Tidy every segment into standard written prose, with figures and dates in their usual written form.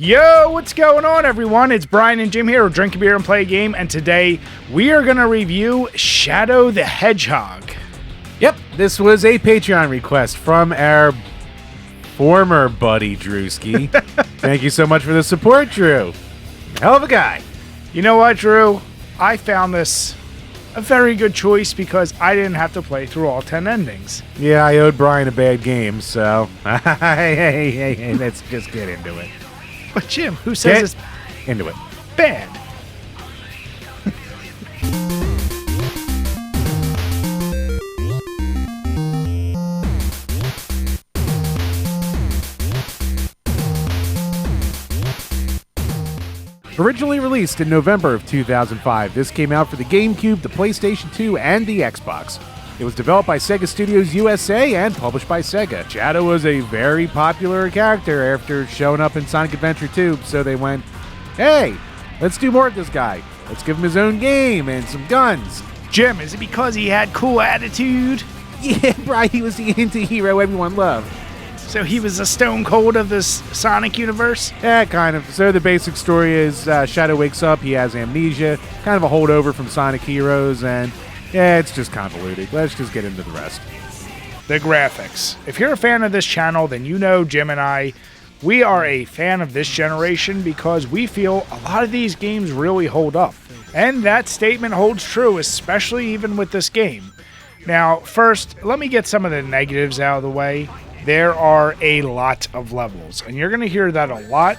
Yo, what's going on, everyone? It's Brian and Jim here with Drink a Beer and Play a Game, and today we are going to review Shadow the Hedgehog. Yep, this was a Patreon request from our former buddy Drewski. Thank you so much for the support, Drew. Hell of a guy. You know what, Drew? I found this a very good choice because I didn't have to play through all 10 endings. Yeah, I owed Brian a bad game, so hey, let's just get into it. But Jim, who says it's into it? Bad? Originally released in November of 2005, this came out for the GameCube, the PlayStation 2, and the Xbox. It was developed by Sega Studios USA and published by Sega. Shadow was a very popular character after showing up in Sonic Adventure 2, so they went, hey, let's do more of this guy. Let's give him his own game and some guns. Jim, is it because he had cool attitude? Yeah, Brian, he was the anti-hero everyone loved. So he was the Stone Cold of this Sonic universe? Yeah, kind of. So the basic story is Shadow wakes up, he has amnesia, kind of a holdover from Sonic Heroes, and yeah, it's just convoluted. Let's just get into the rest. The graphics. If you're a fan of this channel, then you know Jim and I, we are a fan of this generation because we feel a lot of these games really hold up. And that statement holds true, especially even with this game. Now, first, let me get some of the negatives out of the way. There are a lot of levels, and you're going to hear that a lot,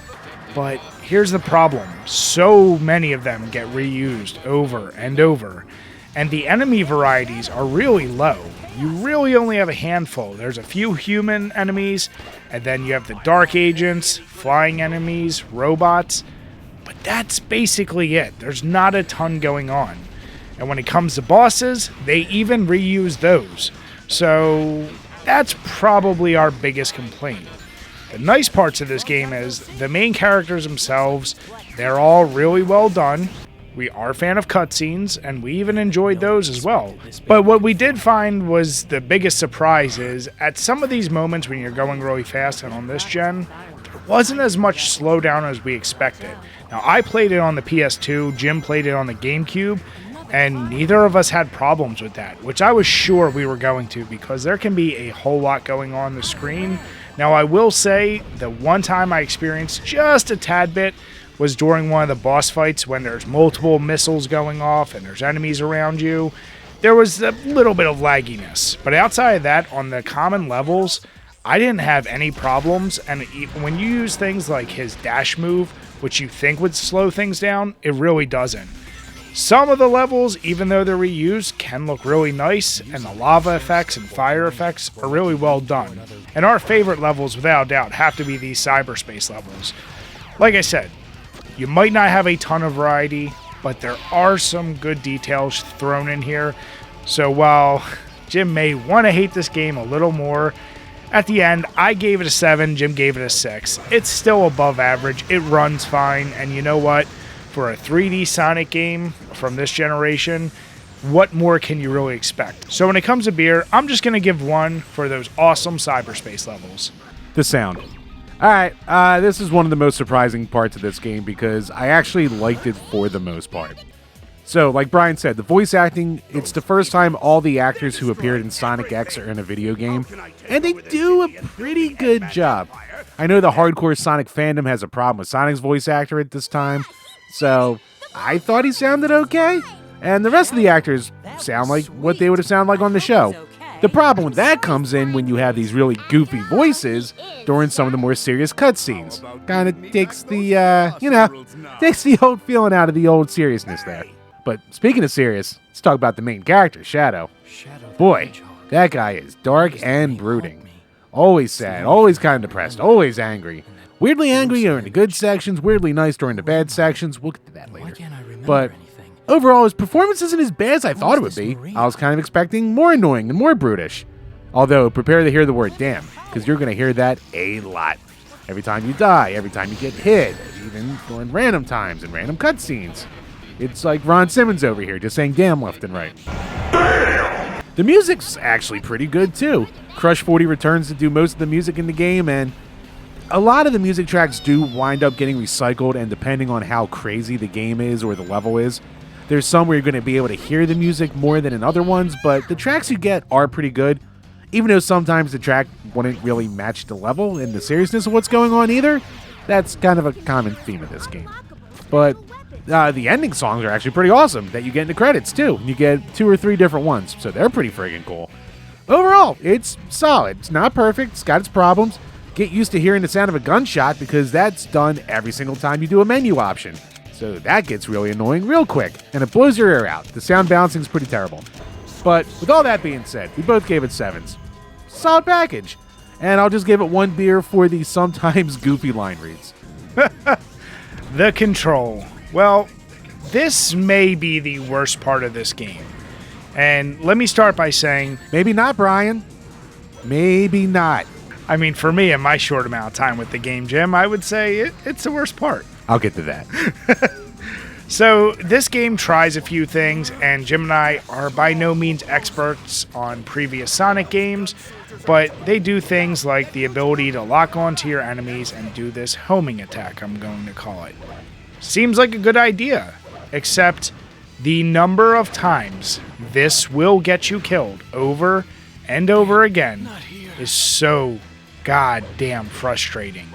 but here's the problem. So many of them get reused over and over. And the enemy varieties are really low. You really only have a handful. There's a few human enemies, and then you have the dark agents, flying enemies, robots. But that's basically it. There's not a ton going on. And when it comes to bosses, they even reuse those. So that's probably our biggest complaint. The nice parts of this game is the main characters themselves, they're all really well done. We are a fan of cutscenes, and we even enjoyed those as well. But what we did find was the biggest surprise is, at some of these moments when you're going really fast, and on this gen, there wasn't as much slowdown as we expected. Now, I played it on the PS2, Jim played it on the GameCube, and neither of us had problems with that, which I was sure we were going to, because there can be a whole lot going on the screen. Now, I will say, the one time I experienced just a tad bit was during one of the boss fights when there's multiple missiles going off and there's enemies around you. There was a little bit of lagginess. But outside of that, on the common levels, I didn't have any problems. And when you use things like his dash move, which you think would slow things down, it really doesn't. Some of the levels, even though they're reused, can look really nice, and the lava effects and fire effects are really well done. And our favorite levels, without a doubt, have to be these cyberspace levels. Like I said, you might not have a ton of variety, but there are some good details thrown in here. So while Jim may want to hate this game a little more, at the end, I gave it a 7, Jim gave it a 6. It's still above average, it runs fine, and you know what? For a 3D Sonic game from this generation, what more can you really expect? So when it comes to beer, I'm just going to give 1 for those awesome cyberspace levels. The sound. Alright, this is one of the most surprising parts of this game because I actually liked it for the most part. So, like Brian said, the voice acting, it's the first time all the actors who appeared in Sonic X are in a video game, and they do a pretty good job. I know the hardcore Sonic fandom has a problem with Sonic's voice actor at this time, so I thought he sounded okay, and the rest of the actors sound like what they would have sounded like on the show. The problem with that comes in when you have these really goofy voices during some of the more serious cutscenes. Kind of takes the, takes the old feeling out of the old seriousness there. But speaking of serious, let's talk about the main character, Shadow. Boy, that guy is dark and brooding. Always sad, always kind of depressed, always angry. Weirdly angry during the good sections, weirdly nice during the bad sections. We'll get to that later. But overall, his performance isn't as bad as I thought it would be. I was kind of expecting more annoying and more brutish. Although, prepare to hear the word damn, because you're going to hear that a lot. Every time you die, every time you get hit, even during random times and random cutscenes. It's like Ron Simmons over here, just saying damn left and right. The music's actually pretty good, too. Crush 40 returns to do most of the music in the game, and a lot of the music tracks do wind up getting recycled, and depending on how crazy the game is or the level is, there's some where you're going to be able to hear the music more than in other ones, but the tracks you get are pretty good, even though sometimes the track wouldn't really match the level and the seriousness of what's going on either. That's kind of a common theme of this game. But the ending songs are actually pretty awesome that you get in the credits too. You get 2 or 3 different ones, so they're pretty friggin' cool. Overall, it's solid. It's not perfect. It's got its problems. Get used to hearing the sound of a gunshot because that's done every single time you do a menu option. So that gets really annoying real quick, and it blows your ear out. The sound balancing is pretty terrible. But with all that being said, we both gave it 7s. Solid package. And I'll just give it 1 beer for the sometimes goofy line reads. The control. Well, this may be the worst part of this game. And let me start by saying... Maybe not, Brian. Maybe not. I mean, for me, in my short amount of time with the game, Jim, I would say it's the worst part. I'll get to that. So, this game tries a few things, and Jim and I are by no means experts on previous Sonic games, but they do things like the ability to lock onto your enemies and do this homing attack, I'm going to call it. Seems like a good idea, except the number of times this will get you killed over and over again is so goddamn frustrating.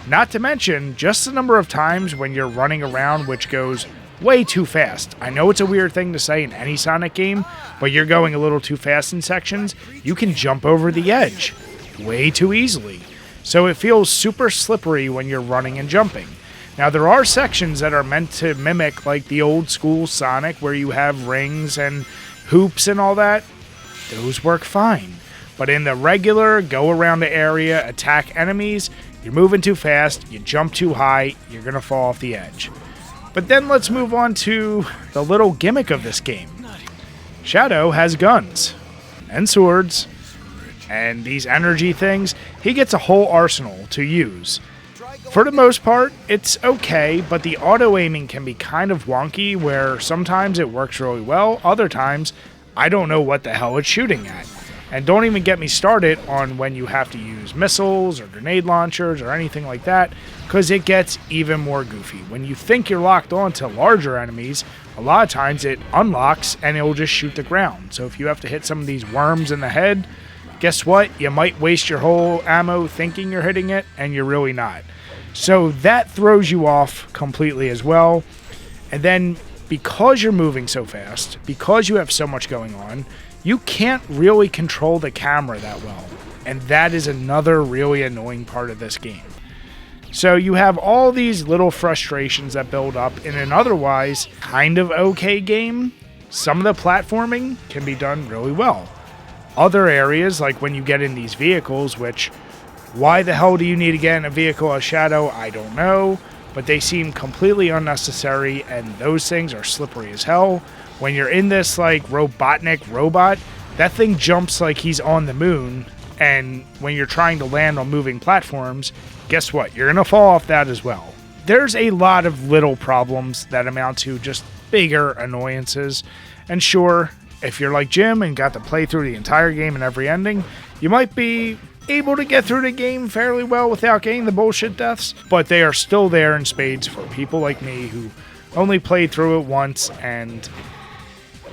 Not to mention, just the number of times when you're running around which goes way too fast. I know it's a weird thing to say in any Sonic game, but you're going a little too fast in sections. You can jump over the edge way too easily. So it feels super slippery when you're running and jumping. Now, there are sections that are meant to mimic like the old school Sonic where you have rings and hoops and all that. Those work fine. But in the regular go around the area, attack enemies, you're moving too fast, you jump too high, you're going to fall off the edge. But then let's move on to the little gimmick of this game. Shadow has guns and swords and these energy things. He gets a whole arsenal to use. For the most part, it's okay, but the auto-aiming can be kind of wonky where sometimes it works really well, other times I don't know what the hell it's shooting at. And don't even get me started on when you have to use missiles or grenade launchers or anything like that, because it gets even more goofy. When you think you're locked on to larger enemies, a lot of times it unlocks and it'll just shoot the ground. So if you have to hit some of these worms in the head, guess what? You might waste your whole ammo thinking you're hitting it, and you're really not. So that throws you off completely as well. And then because you're moving so fast, because you have so much going on, you can't really control the camera that well. And that is another really annoying part of this game. So you have all these little frustrations that build up in an otherwise kind of okay game. Some of the platforming can be done really well. Other areas, like when you get in these vehicles, which, why the hell do you need to get in a vehicle as Shadow? I don't know. But they seem completely unnecessary, and those things are slippery as hell. When you're in this, like, Robotnik robot, that thing jumps like he's on the moon, and when you're trying to land on moving platforms, guess what? You're going to fall off that as well. There's a lot of little problems that amount to just bigger annoyances, and sure, if you're like Jim and got to play through the entire game and every ending, you might be able to get through the game fairly well without getting the bullshit deaths, but they are still there in spades for people like me who only played through it once, and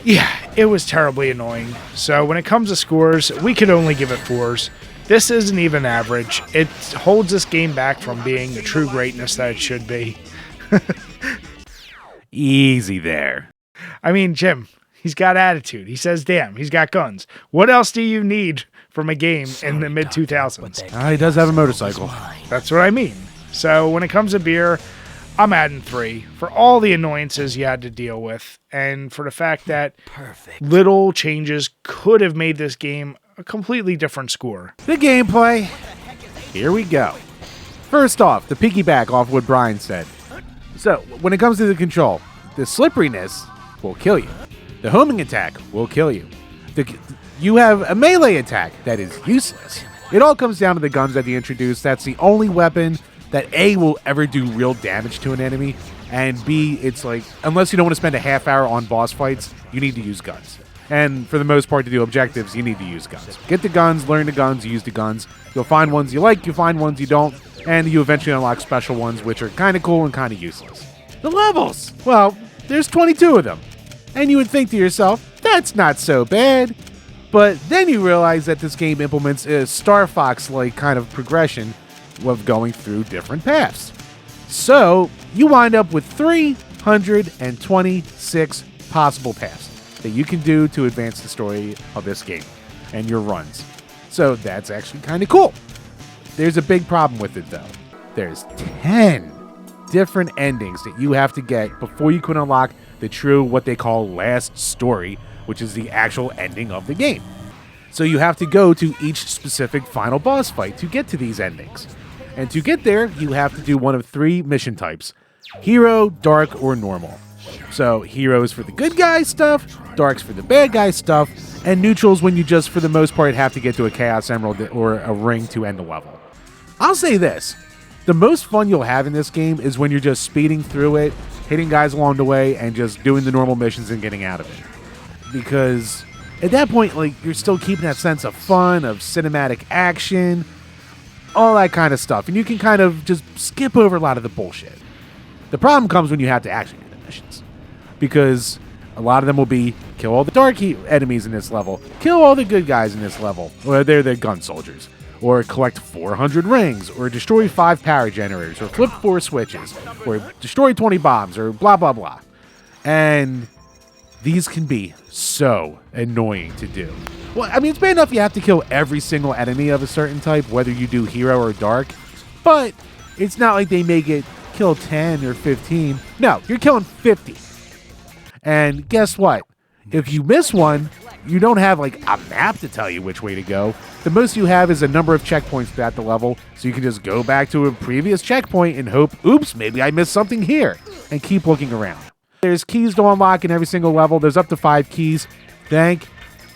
yeah, it was terribly annoying. So when it comes to scores, we could only give it 4s. This isn't even average. It holds this game back from being the true greatness that it should be. Easy there. I mean, Jim, he's got attitude. He says, damn, he's got guns. What else do you need from a game in the mid-2000s? He does have a motorcycle. That's what I mean. So when it comes to beer, I'm adding 3 for all the annoyances you had to deal with, and for the fact that little changes could have made this game a completely different score. The gameplay. Here we go. First off, the piggyback off what Brian said. So, when it comes to the control, the slipperiness will kill you. The homing attack will kill you. You have a melee attack that is useless. It all comes down to the guns that they introduced. That's the only weapon that A, will ever do real damage to an enemy, and B, it's like, unless you don't want to spend a half hour on boss fights, you need to use guns. And for the most part, to do objectives, you need to use guns. Get the guns, learn the guns, use the guns. You'll find ones you like, you'll find ones you don't. And you eventually unlock special ones, which are kind of cool and kind of useless. The levels! Well, there's 22 of them. And you would think to yourself, that's not so bad. But then you realize that this game implements a Star Fox-like kind of progression of going through different paths. So, you wind up with 326 possible paths that you can do to advance the story of this game and your runs. So, that's actually kind of cool. There's a big problem with it, though. There's 10 different endings that you have to get before you can unlock the true, what they call, last story, which is the actual ending of the game. So you have to go to each specific final boss fight to get to these endings. And to get there, you have to do one of 3 mission types: Hero, Dark, or Normal. So Hero is for the good guy stuff, Dark's for the bad guy stuff, and Neutral's when you just, for the most part, have to get to a Chaos Emerald or a ring to end the level. I'll say this: the most fun you'll have in this game is when you're just speeding through it, hitting guys along the way, and just doing the normal missions and getting out of it. Because at that point, like, you're still keeping that sense of fun, of cinematic action, all that kind of stuff. And you can kind of just skip over a lot of the bullshit. The problem comes when you have to actually do the missions. Because a lot of them will be, kill all the dark enemies in this level, kill all the good guys in this level, or they're the gun soldiers, or collect 400 rings, or destroy 5 power generators, or flip 4 switches, or destroy 20 bombs, or blah, blah, blah. And these can be so annoying to do. Well, I mean, it's bad enough you have to kill every single enemy of a certain type, whether you do Hero or Dark, but it's not like they make it kill 10 or 15. No, you're killing 50. And guess what? If you miss one, you don't have like a map to tell you which way to go. The most you have is a number of checkpoints throughout the level, so you can just go back to a previous checkpoint and hope, oops, maybe I missed something here, and keep looking around. There's keys to unlock in every single level. There's up to 5 keys. Thank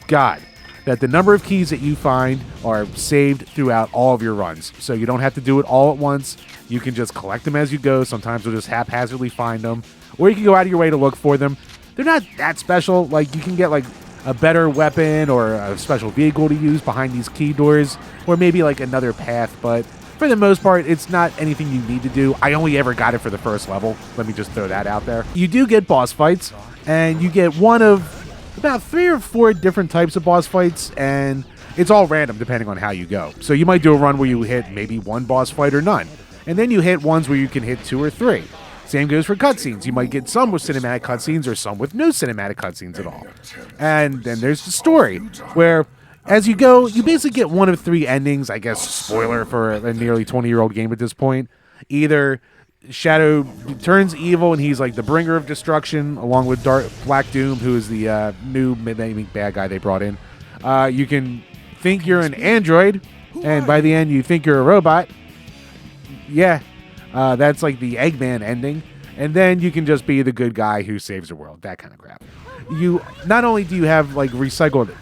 God that the number of keys that you find are saved throughout all of your runs. So you don't have to do it all at once. You can just collect them as you go. Sometimes you'll just haphazardly find them. Or you can go out of your way to look for them. They're not that special. Like, you can get like a better weapon or a special vehicle to use behind these key doors. Or maybe like another path. But for the most part, it's not anything you need to do. I only ever got it for the first level. Let me just throw that out there. You do get boss fights. And you get one of about 3 or 4 different types of boss fights, and it's all random depending on how you go. So you might do a run where you hit maybe 1 boss fight or none, and then you hit ones where you can hit 2 or 3. Same goes for cutscenes. You might get some with cinematic cutscenes or some with no cinematic cutscenes at all. And then there's the story, where as you go, you basically get one of 3 endings. I guess spoiler for a nearly 20-year-old game at this point. Either Shadow turns evil and he's like the bringer of destruction, along with Black Doom, who is the new bad guy they brought in. You can think you're an android, and by the end you think you're a robot. Yeah, that's like the Eggman ending. And then you can just be the good guy who saves the world, that kind of crap. You not only do you have like recycled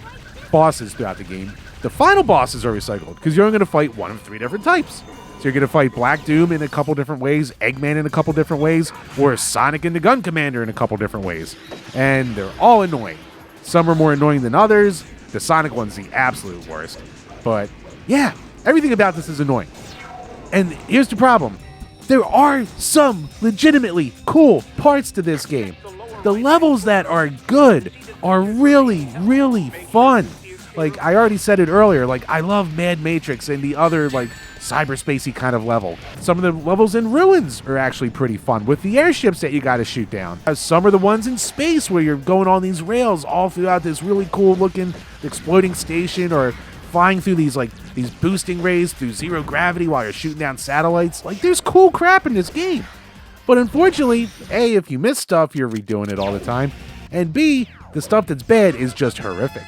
bosses throughout the game, the final bosses are recycled because you're only going to fight one of 3 different types. So you're going to fight Black Doom in a couple different ways, Eggman in a couple different ways, or Sonic and the Gun Commander in a couple different ways. And they're all annoying. Some are more annoying than others. The Sonic one's the absolute worst. But yeah, everything about this is annoying. And here's the problem. There are some legitimately cool parts to this game. The levels that are good are really, really fun. Like, I already said it earlier, like, I love Mad Matrix and the other, like, cyberspacey kind of level. Some of the levels in Ruins are actually pretty fun with the airships that you gotta shoot down. Some are the ones in space where you're going on these rails all throughout this really cool looking exploding station, or flying through these boosting rays through zero gravity while you're shooting down satellites. Like, there's cool crap in this game. But unfortunately, A, if you miss stuff, you're redoing it all the time. And B, the stuff that's bad is just horrific.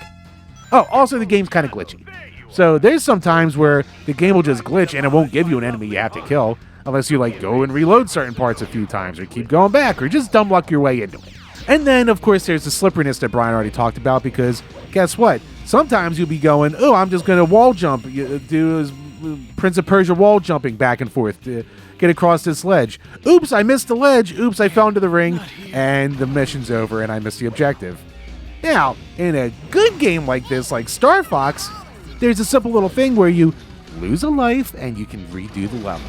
Oh, also the game's kind of glitchy. So there's some times where the game will just glitch and it won't give you an enemy you have to kill unless you like go and reload certain parts a few times or keep going back or just dumb luck your way into it. And then, of course, there's the slipperiness that Brian already talked about, because guess what? Sometimes you'll be going, oh, I'm just going to wall jump, do Prince of Persia wall jumping back and forth to get across this ledge. Oops, I missed the ledge. Oops, I fell into the ring, and the mission's over and I missed the objective. Now, in a good game like this, like Star Fox, there's a simple little thing where you lose a life and you can redo the level.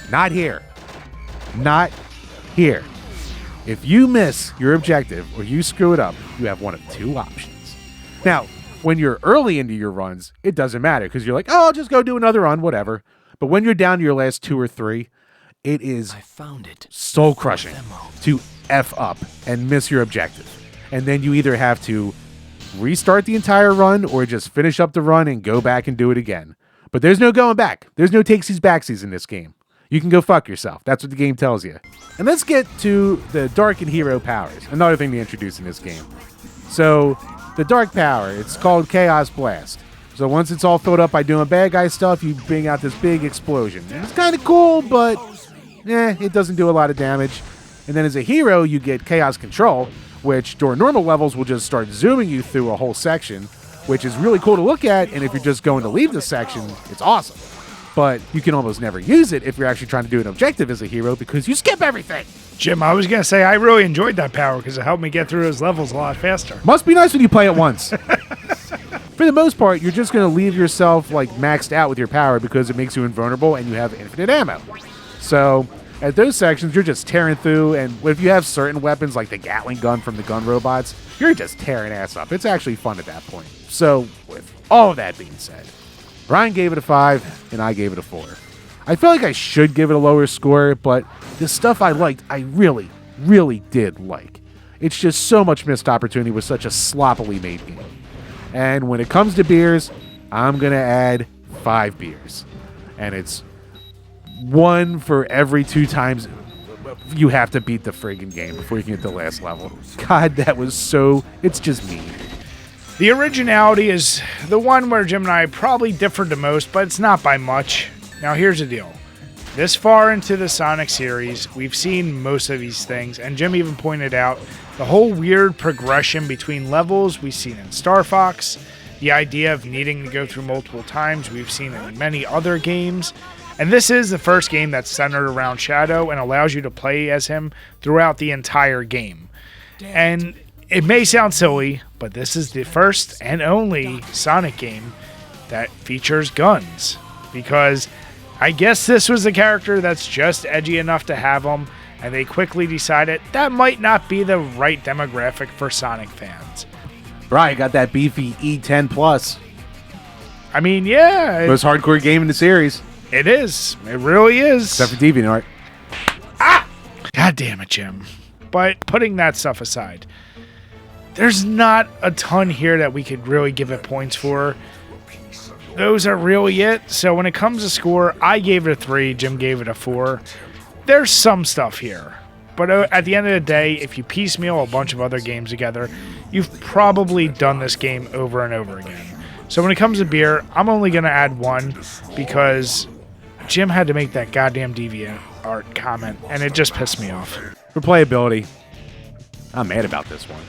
Not here. Not here. If you miss your objective or you screw it up, you have one of two options. Now, when you're early into your runs, it doesn't matter because you're like, oh, I'll just go do another run, whatever. But when you're down to your last 2 or 3, it is soul crushing to F up and miss your objective. And then you either have to restart the entire run or just finish up the run and go back and do it again. But there's no going back. There's no takesies backsies in this game. You can go fuck yourself. That's what the game tells you. And let's get to the Dark and Hero powers. Another thing to introduce in this game. So, the Dark power, it's called Chaos Blast. So once it's all filled up by doing bad guy stuff, you bring out this big explosion. And it's kind of cool, but it doesn't do a lot of damage. And then as a hero, you get Chaos Control, which during normal levels will just start zooming you through a whole section, which is really cool to look at. And if you're just going to leave the section, it's awesome. But you can almost never use it if you're actually trying to do an objective as a hero because you skip everything. Jim, I was going to say I really enjoyed that power because it helped me get through those levels a lot faster. Must be nice when you play it once. For the most part, you're just going to leave yourself like maxed out with your power because it makes you invulnerable and you have infinite ammo. So at those sections, you're just tearing through, and if you have certain weapons like the Gatling gun from the gun robots, you're just tearing ass up. It's actually fun at that point. So with all of that being said, Brian gave it a 5, and I gave it a 4. I feel like I should give it a lower score, but the stuff I liked, I really, really did like. It's just so much missed opportunity with such a sloppily made game. And when it comes to beers, I'm going to add 5 beers. And it's 1 for every 2 times you have to beat the friggin' game before you can get the last level. God, that was so... It's just mean. The originality is the one where Jim and I probably differed the most, but it's not by much. Now here's the deal. This far into the Sonic series, we've seen most of these things, and Jim even pointed out the whole weird progression between levels we've seen in Star Fox, the idea of needing to go through multiple times we've seen in many other games, and this is the first game that's centered around Shadow and allows you to play as him throughout the entire game. And it may sound silly, but this is the first and only Sonic game that features guns, because I guess this was a character that's just edgy enough to have them, and they quickly decided that might not be the right demographic for Sonic fans. Brian got that beefy E10 Plus. I mean, yeah. Most hardcore game in the series. It is. It really is. Except for DeviantArt. Ah! God damn it, Jim. But putting that stuff aside, there's not a ton here that we could really give it points for. Those are really it. So when it comes to score, I gave it a 3. Jim gave it a 4. There's some stuff here. But at the end of the day, if you piecemeal a bunch of other games together, you've probably done this game over and over again. So when it comes to beer, I'm only going to add 1 because Jim had to make that goddamn DeviantArt comment, and it just pissed me off. Replayability. I'm mad about this one.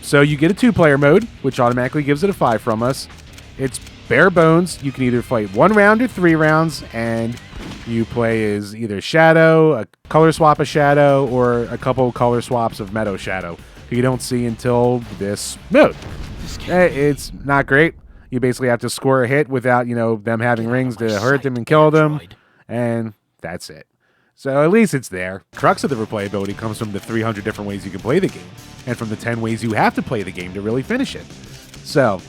So you get a 2-player mode, which automatically gives it a 5 from us. It's bare bones. You can either fight 1 round or 3 rounds, and you play as either Shadow, a color swap of Shadow, or a couple color swaps of Meadow Shadow, who you don't see until this mode. It's not great. You basically have to score a hit without, them having rings to hurt them and kill them, and that's it. So at least it's there. Crux of the replayability comes from the 300 different ways you can play the game, and from the 10 ways you have to play the game to really finish it. So,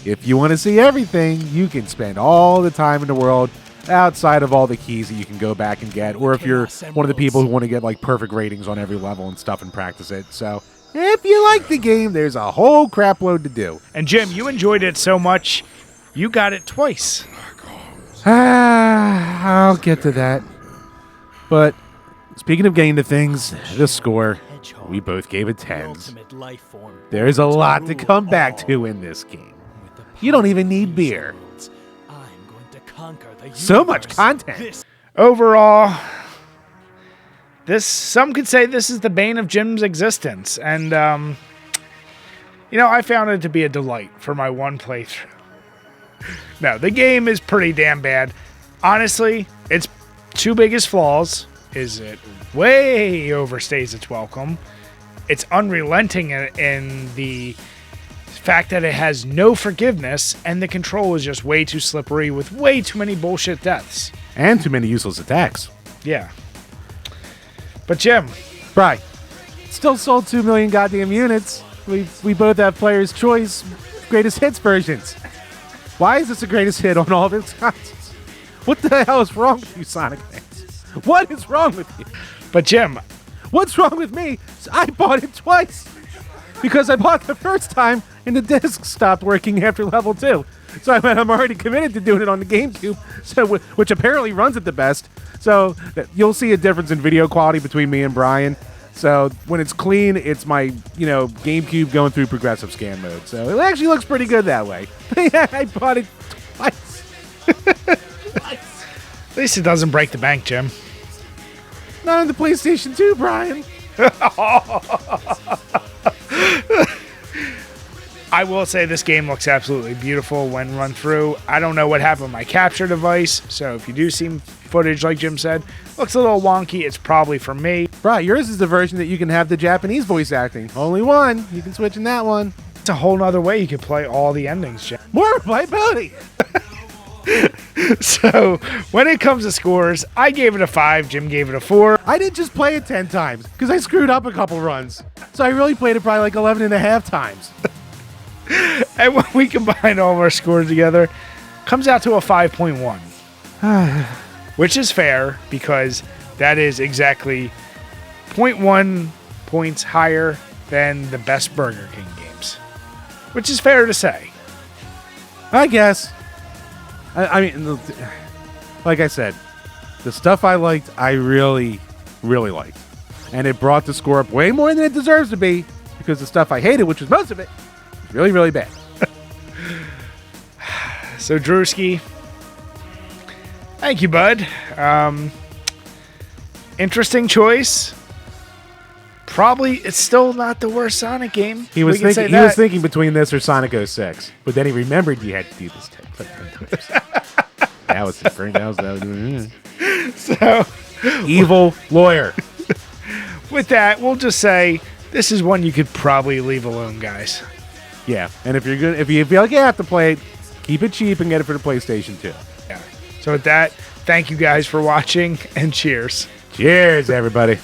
if you want to see everything, you can spend all the time in the world outside of all the keys that you can go back and get, or if you're one of the people who want to get like perfect ratings on every level and stuff and practice it. So, if you like the game, there's a whole crap load to do. And Jim, you enjoyed it so much, you got it twice. I'll get to that. But speaking of getting to things, the score, we both gave it 10s. There's a lot to come back to in this game. You don't even need beer. So much content. Overall, some could say this is the bane of Jim's existence. And, I found it to be a delight for my one playthrough. No, the game is pretty damn bad. Honestly, its 2 biggest flaws is it way overstays its welcome. It's unrelenting in the fact that it has no forgiveness, and the control is just way too slippery with way too many bullshit deaths. And too many useless attacks. Yeah. But Jim. Right. Still sold 2 million goddamn units. We both have Player's Choice Greatest Hits versions. Why is this the greatest hit on all of its consoles? What the hell is wrong with you, Sonic fans? What is wrong with you? But Jim. What's wrong with me? I bought it twice. Because I bought the first time and the disc stopped working after level 2. So I'm already committed to doing it on the GameCube, which apparently runs it the best. So you'll see a difference in video quality between me and Brian. So when it's clean, it's my, GameCube going through progressive scan mode. So it actually looks pretty good that way. Yeah, I bought it twice. At least it doesn't break the bank, Jim. Not on the PlayStation 2, Brian. I will say this game looks absolutely beautiful when run through. I don't know what happened with my capture device, so if you do see footage, like Jim said, looks a little wonky, it's probably for me. Right, yours is the version that you can have the Japanese voice acting. Only one. You can switch in that one. It's a whole nother way you could play all the endings, Jim. More replayability. So, when it comes to scores, I gave it a 5, Jim gave it a 4. I didn't just play it 10 times, because I screwed up a couple runs. So I really played it probably like 11 and a half times. And when we combine all of our scores together, comes out to a 5.1. Which is fair, because that is exactly 0.1 points higher than the best Burger King games. Which is fair to say. I guess. I mean, like I said, the stuff I liked, I really, really liked. And it brought the score up way more than it deserves to be, because the stuff I hated, which was most of it, was really, really bad. So, Drewski, thank you, bud. Interesting choice. Probably, it's still not the worst Sonic game. He was thinking between this or Sonic 06, but then he remembered you had to do this 10 times. That was his brain. That was So, evil lawyer. With that, we'll just say this is one you could probably leave alone, guys. Yeah, and if you feel like you have to play it, keep it cheap and get it for the PlayStation 2. Yeah. So with that, thank you guys for watching, and cheers. Cheers, everybody.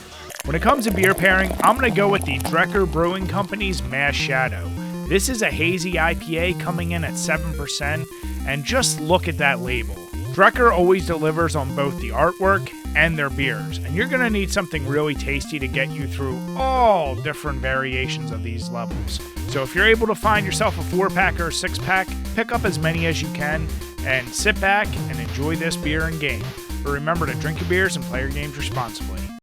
When it comes to beer pairing, I'm going to go with the Drekker Brewing Company's Mass Shadow. This is a hazy IPA coming in at 7%, and just look at that label. Drekker always delivers on both the artwork and their beers, and you're going to need something really tasty to get you through all different variations of these levels. So if you're able to find yourself a 4-pack or a 6-pack, pick up as many as you can, and sit back and enjoy this beer and game. But remember to drink your beers and play your games responsibly.